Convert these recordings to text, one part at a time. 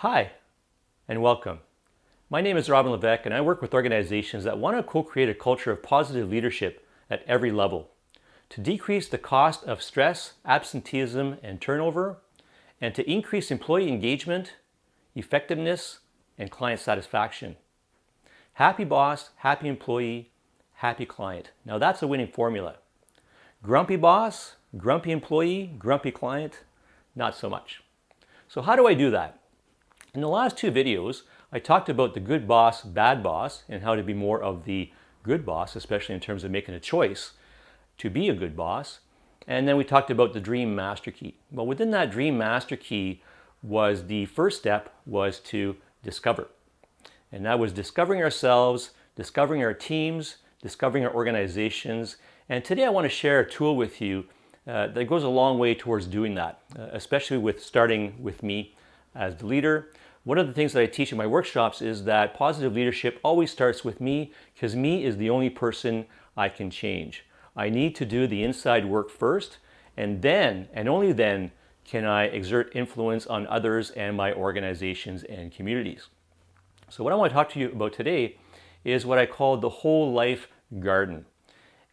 Hi, and welcome. My name is Robin Levesque, and I work with organizations that want to co-create a culture of positive leadership at every level to decrease the cost of stress, absenteeism, and turnover, and to increase employee engagement, effectiveness, and client satisfaction. Happy boss, happy employee, happy client. Now that's a winning formula. Grumpy boss, grumpy employee, grumpy client, not so much. So how do I do that? In the last two videos, I talked about the good boss, bad boss, and how to be more of the good boss, especially in terms of making a choice to be a good boss. And then we talked about the dream master key. Well, within that dream master key was the first step was to discover. And that was discovering ourselves, discovering our teams, discovering our organizations. And today I want to share a tool with you that goes a long way towards doing that, especially with starting with me as the leader. One of the things that I teach in my workshops is that positive leadership always starts with me, because me is the only person I can change. I need to do the inside work first, and then, and only then, can I exert influence on others and my organizations and communities. So what I want to talk to you about today is what I call the whole life garden.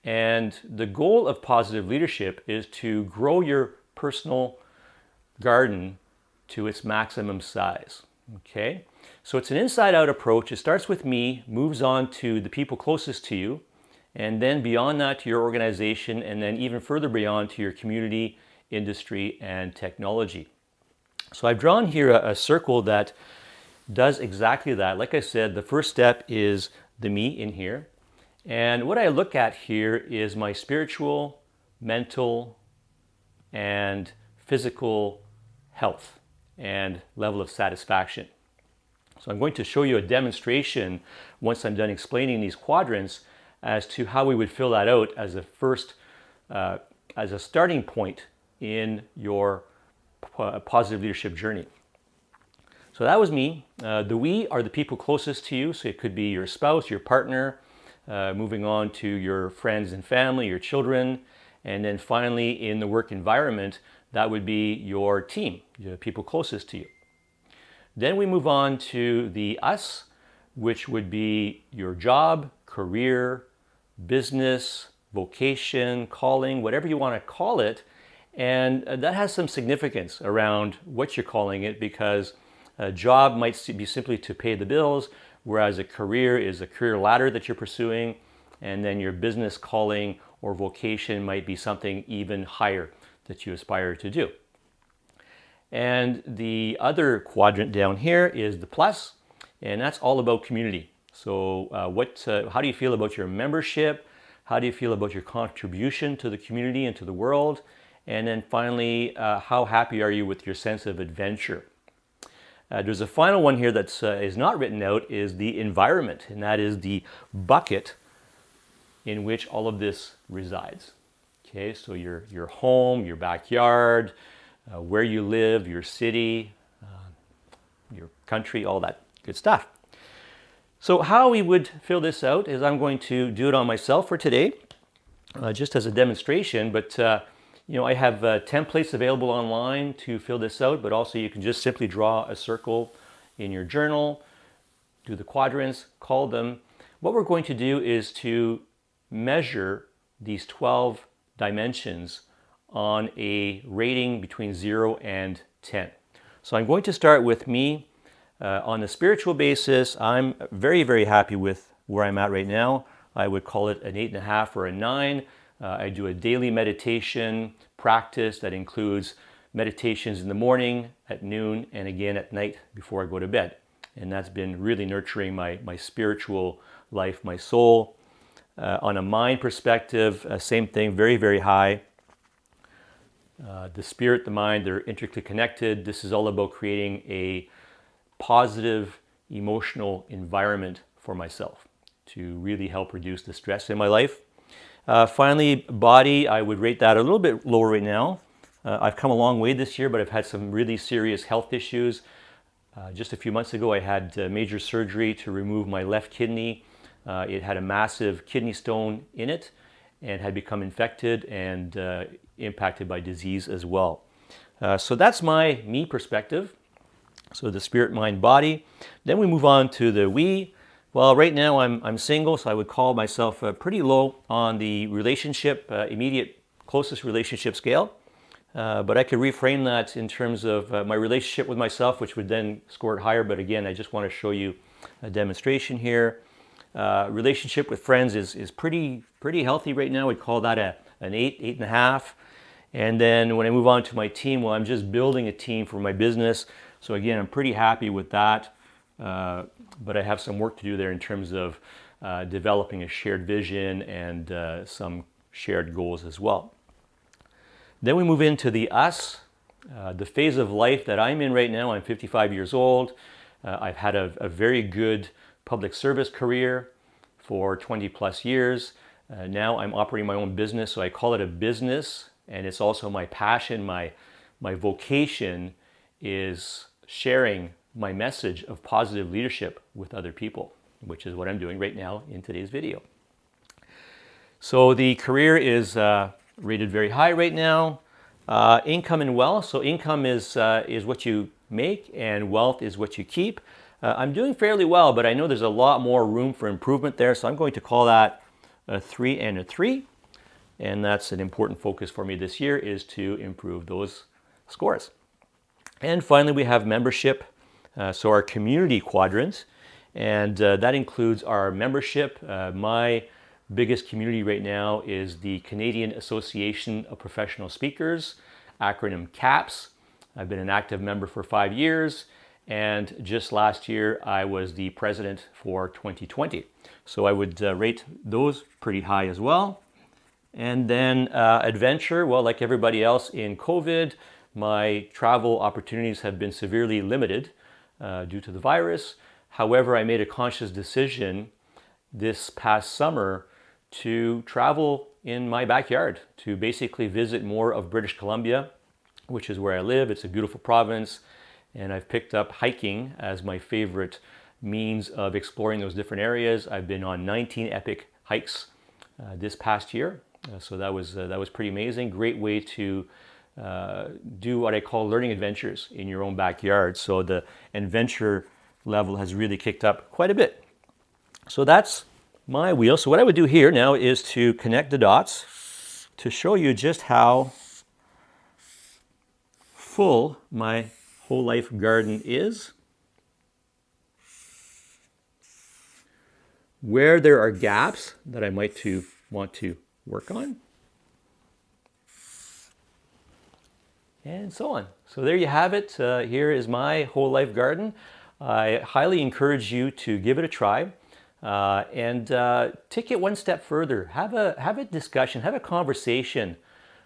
And the goal of positive leadership is to grow your personal garden to its maximum size. Okay, so it's an inside-out approach. It starts with me, moves on to the people closest to you, and then beyond that to your organization, and then even further beyond to your community, industry, and technology. So I've drawn here a circle that does exactly that. Like I said, the first step is the me in here. And what I look at here is my spiritual, mental, and physical health and level of satisfaction. So I'm going to show you a demonstration once I'm done explaining these quadrants as to how we would fill that out as a first, as a starting point in your positive leadership journey. So that was me. The we are the people closest to you. So it could be your spouse, your partner, moving on to your friends and family, your children, and then finally in the work environment, that would be your team, the people closest to you. Then we move on to the us, which would be your job, career, business, vocation, calling, whatever you want to call it. And that has some significance around what you're calling it, because a job might be simply to pay the bills, whereas a career is a career ladder that you're pursuing. And then your business calling or vocation might be something even higher that you aspire to do. And the other quadrant down here is the plus, and that's all about community. So how do you feel about your membership? How do you feel about your contribution to the community and to the world? And then finally, how happy are you with your sense of adventure? There's a final one here that is not written out, is the environment, and that is the bucket in which all of this resides. Okay, so your home, your backyard, where you live, your city, your country, all that good stuff. So how we would fill this out is I'm going to do it on myself for today, just as a demonstration, but I have templates available online to fill this out, but also you can just simply draw a circle in your journal, do the quadrants, call them. What we're going to do is to measure these 12 dimensions on a rating between 0 and 10. So I'm going to start with me. On a spiritual basis, I'm very, very happy with where I'm at right now. I would call it an 8.5 or a 9. I do a daily meditation practice that includes meditations in the morning, at noon, and again at night before I go to bed. And that's been really nurturing my spiritual life, my soul. On a mind perspective, same thing, very, very high. The spirit, the mind, they're intricately connected. This is all about creating a positive emotional environment for myself to really help reduce the stress in my life. Finally, body, I would rate that a little bit lower right now. I've come a long way this year, but I've had some really serious health issues. Just a few months ago, I had major surgery to remove my left kidney. It had a massive kidney stone in it and had become infected and impacted by disease as well. So that's my me perspective. So the spirit, mind, body. Then we move on to the we. Well, right now I'm single, so I would call myself pretty low on the relationship, immediate closest relationship scale. But I could reframe that in terms of my relationship with myself, which would then score it higher. But again, I just want to show you a demonstration here. Relationship with friends is pretty healthy right now. We'd call that an 8.5. And then when I move on to my team, well, I'm just building a team for my business. So again, I'm pretty happy with that. But I have some work to do there in terms of developing a shared vision and some shared goals as well. Then we move into the us, the phase of life that I'm in right now. I'm 55 years old. I've had a very good public service career for 20 plus years. Now I'm operating my own business, so I call it a business, and it's also my passion. My vocation is sharing my message of positive leadership with other people, which is what I'm doing right now in today's video. So the career is rated very high right now. Income and wealth. So income is what you make, and wealth is what you keep. I'm doing fairly well, but I know there's a lot more room for improvement there. So I'm going to call that a 3 and a 3. And that's an important focus for me this year, is to improve those scores. And finally, we have membership. So our community quadrant, and that includes our membership. My biggest community right now is the Canadian Association of Professional Speakers, acronym CAPS. I've been an active member for 5 years, and just last year I was the president for 2020. So I would rate those pretty high as well. And then adventure, well, like everybody else in COVID, my travel opportunities have been severely limited due to the virus. However, I made a conscious decision this past summer to travel in my backyard, to basically visit more of British Columbia, which is where I live. It's a beautiful province, and I've picked up hiking as my favorite means of exploring those different areas. I've been on 19 epic hikes this past year, so that was pretty amazing. Great way to do what I call learning adventures in your own backyard. So the adventure level has really kicked up quite a bit. So that's my wheel. So what I would do here now is to connect the dots to show you just how full my whole life garden is. Where there are gaps that I might want to work on. And so on. So there you have it. Here is my whole life garden. I highly encourage you to give it a try and take it one step further. Have a discussion, have a conversation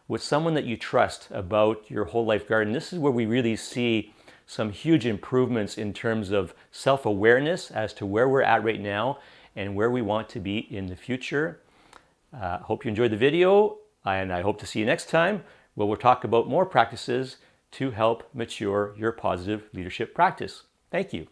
with someone that you trust about your whole life garden. This is where we really see some huge improvements in terms of self-awareness as to where we're at right now and where we want to be in the future. Hope you enjoyed the video, and I hope to see you next time, where we'll talk about more practices to help mature your positive leadership practice. Thank you.